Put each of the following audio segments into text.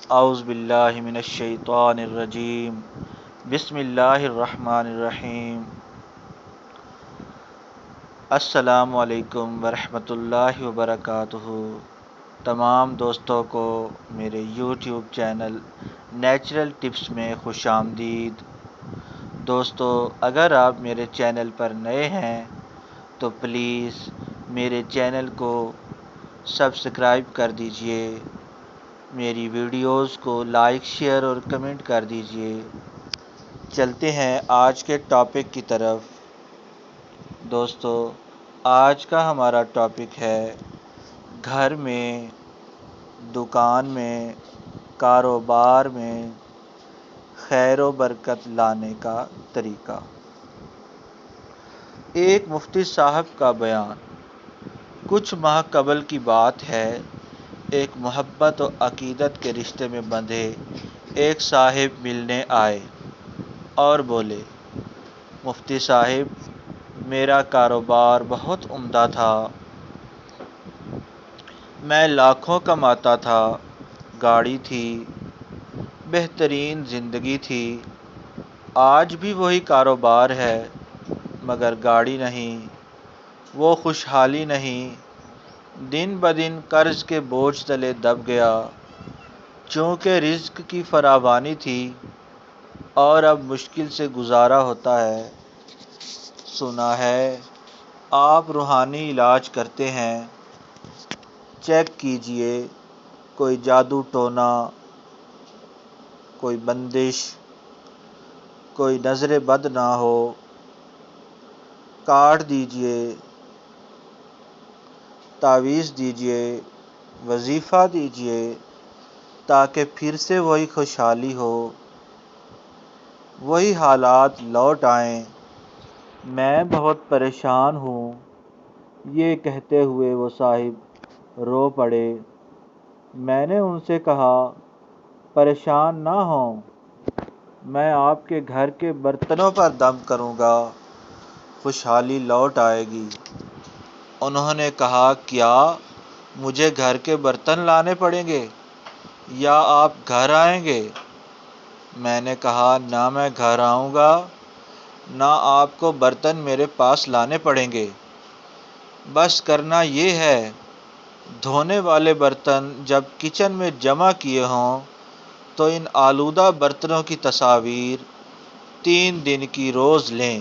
اعوذ باللہ من الشیطان الرجیم بسم اللہ الرحمن الرحیم السلام علیکم ورحمۃ اللہ وبرکاتہ۔ تمام دوستوں کو میرے یوٹیوب چینل نیچرل ٹپس میں خوش آمدید۔ دوستو، اگر آپ میرے چینل پر نئے ہیں تو پلیز میرے چینل کو سبسکرائب کر دیجئے، میری ویڈیوز کو لائک، شیئر اور کمنٹ کر دیجئے۔ چلتے ہیں آج کے ٹاپک کی طرف۔ دوستو، آج کا ہمارا ٹاپک ہے گھر میں، دکان میں، کاروبار میں خیر و برکت لانے کا طریقہ۔ ایک مفتی صاحب کا بیان۔ کچھ ماہ قبل کی بات ہے، ایک محبت و عقیدت کے رشتے میں بندھے ایک صاحب ملنے آئے اور بولے، مفتی صاحب، میرا کاروبار بہت عمدہ تھا، میں لاکھوں کماتا تھا، گاڑی تھی، بہترین زندگی تھی، آج بھی وہی کاروبار ہے، مگر گاڑی نہیں، وہ خوشحالی نہیں، دن بدن قرض کے بوجھ تلے دب گیا۔ چونکہ رزق کی فراوانی تھی اور اب مشکل سے گزارا ہوتا ہے۔ سنا ہے آپ روحانی علاج کرتے ہیں، چیک کیجئے، کوئی جادو ٹونا، کوئی بندش، کوئی نظر بد نہ ہو، کاٹ دیجئے، تعویذ دیجئے، وظیفہ دیجئے، تاکہ پھر سے وہی خوشحالی ہو، وہی حالات لوٹ آئیں۔ میں بہت پریشان ہوں۔ یہ کہتے ہوئے وہ صاحب رو پڑے۔ میں نے ان سے کہا، پریشان نہ ہوں، میں آپ کے گھر کے برتنوں پر دم کروں گا، خوشحالی لوٹ آئے گی۔ انہوں نے کہا، کیا مجھے گھر کے برتن لانے پڑیں گے یا آپ گھر آئیں گے؟ میں نے کہا، نہ میں گھر آؤں گا، نہ آپ کو برتن میرے پاس لانے پڑیں گے۔ بس کرنا یہ ہے، دھونے والے برتن جب کچن میں جمع کیے ہوں تو ان آلودہ برتنوں کی تصاویر 3 دن کی روز لیں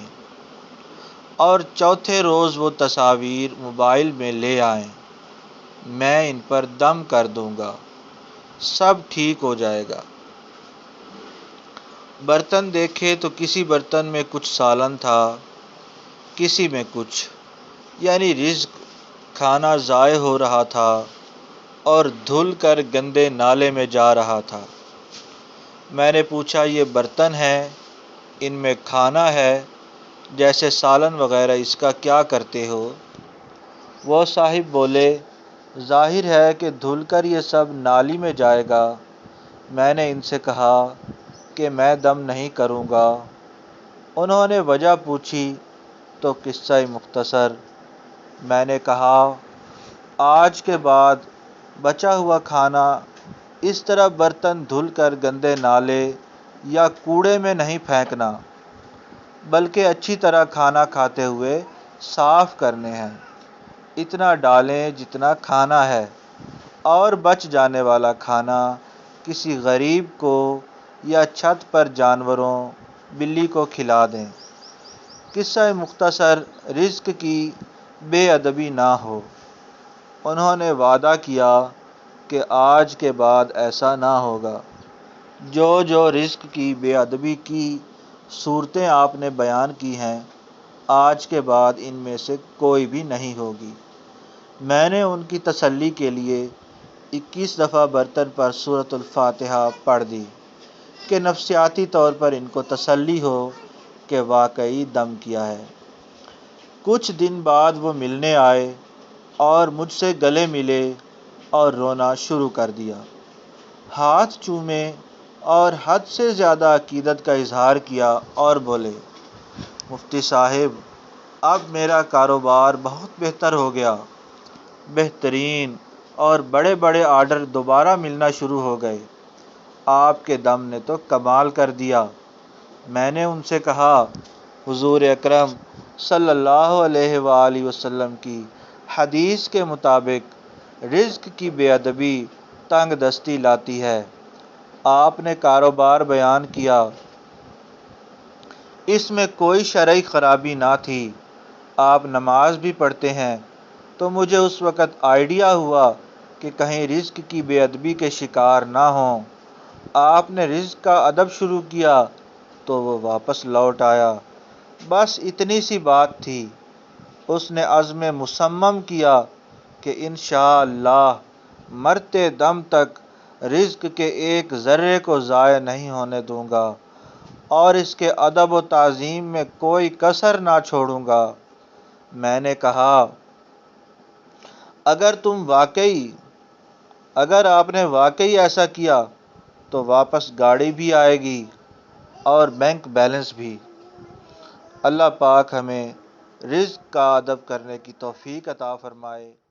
اور چوتھے روز وہ تصاویر موبائل میں لے آئیں، میں ان پر دم کر دوں گا، سب ٹھیک ہو جائے گا۔ برتن دیکھے تو کسی برتن میں کچھ سالن تھا، کسی میں کچھ، یعنی رزق، کھانا ضائع ہو رہا تھا اور دھل کر گندے نالے میں جا رہا تھا۔ میں نے پوچھا، یہ برتن ہیں، ان میں کھانا ہے، جیسے سالن وغیرہ، اس کا کیا کرتے ہو؟ وہ صاحب بولے، ظاہر ہے کہ دھل کر یہ سب نالی میں جائے گا۔ میں نے ان سے کہا کہ میں دم نہیں کروں گا۔ انہوں نے وجہ پوچھی تو قصہ مختصر۔ میں نے کہا، آج کے بعد بچا ہوا کھانا اس طرح برتن دھل کر گندے نالے یا کوڑے میں نہیں پھینکنا، بلکہ اچھی طرح کھانا کھاتے ہوئے صاف کرنے ہیں۔ اتنا ڈالیں جتنا کھانا ہے، اور بچ جانے والا کھانا کسی غریب کو یا چھت پر جانوروں، بلی کو کھلا دیں۔ قصہ مختصر، رزق کی بے ادبی نہ ہو۔ انہوں نے وعدہ کیا کہ آج کے بعد ایسا نہ ہوگا۔ جو رزق کی بے ادبی کی صورتیں آپ نے بیان کی ہیں، آج کے بعد ان میں سے کوئی بھی نہیں ہوگی۔ میں نے ان کی تسلی کے لیے 21 دفعہ برتن پر سورۃ الفاتحہ پڑھ دی کہ نفسیاتی طور پر ان کو تسلی ہو کہ واقعی دم کیا ہے۔ کچھ دن بعد وہ ملنے آئے اور مجھ سے گلے ملے اور رونا شروع کر دیا، ہاتھ چومے اور حد سے زیادہ عقیدت کا اظہار کیا اور بولے، مفتی صاحب، اب میرا کاروبار بہت بہتر ہو گیا، بہترین اور بڑے بڑے آرڈر دوبارہ ملنا شروع ہو گئے۔ آپ کے دم نے تو کمال کر دیا۔ میں نے ان سے کہا، حضور اکرم صلی اللہ علیہ وآلہ وسلم کی حدیث کے مطابق رزق کی بے ادبی تنگ دستی لاتی ہے۔ آپ نے کاروبار بیان کیا، اس میں کوئی شرعی خرابی نہ تھی۔ آپ نماز بھی پڑھتے ہیں، تو مجھے اس وقت آئیڈیا ہوا کہ کہیں رزق کی بے ادبی کے شکار نہ ہوں۔ آپ نے رزق کا ادب شروع کیا تو وہ واپس لوٹ آیا۔ بس اتنی سی بات تھی۔ اس نے عزم مصمم کیا کہ انشاءاللہ مرتے دم تک رزق کے ایک ذرے کو ضائع نہیں ہونے دوں گا اور اس کے ادب و تعظیم میں کوئی کسر نہ چھوڑوں گا۔ میں نے کہا، اگر آپ نے واقعی ایسا کیا تو واپس گاڑی بھی آئے گی اور بینک بیلنس بھی۔ اللہ پاک ہمیں رزق کا ادب کرنے کی توفیق عطا فرمائے۔